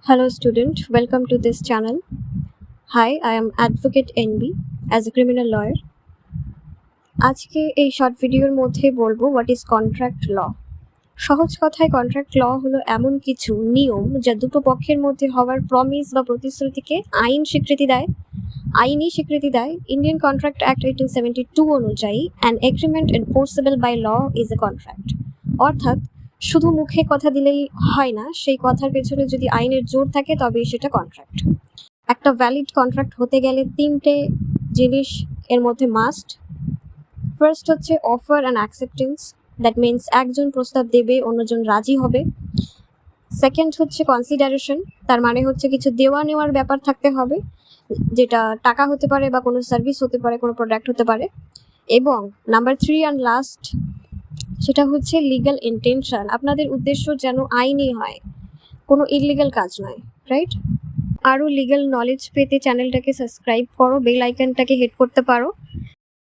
Hello student, welcome to this channel. Hi, I am Advocate NB as a criminal lawyer. আজকে এই short ভিডিওর মধ্যে বলবো what is contract ল। সহজ কথায় কন্ট্রাক্ট ল হলো এমন কিছু নিয়ম যা দুটো পক্ষের মধ্যে হওয়ার প্রমিস বা প্রতিশ্রুতিকে আইনি স্বীকৃতি দেয়। ইন্ডিয়ান কন্ট্রাক্ট অ্যাক্ট 1872 অনুযায়ী an agreement enforceable by law is a contract. অর্থাৎ শুধু মুখে কথা দিলেই হয় না, সেই কথার পেছনে যদি আইনের জোর থাকে তবেই সেটা কন্ট্রাক্ট। একটা ভ্যালিড কন্ট্রাক্ট হতে গেলে তিনটে জিনিস এর মধ্যে মাস্ট। ফার্স্ট হচ্ছে offer and acceptance, that means একজন প্রস্তাব দেবে, অন্যজন রাজি হবে। সেকেন্ড হচ্ছে কনসিডারেশন, তার মানে হচ্ছে কিছু দেওয়া নেওয়ার ব্যাপার থাকতে হবে, যেটা টাকা হতে পারে বা কোনো সার্ভিস হতে পারে, কোনো প্রোডাক্ট হতে পারে। এবং নাম্বার 3 অ্যান্ড লাস্ট, সেটা হচ্ছে লিগ্যাল ইন্টেনশন, আপনাদের উদ্দেশ্য যেন আইনি হয়, কোনো ইলিগাল কাজ নয়, রাইট? আরও লিগ্যাল নলেজ পেতে চ্যানেলটাকে সাবস্ক্রাইব করো, বেল আইকনটাকে হিট করতে পারো।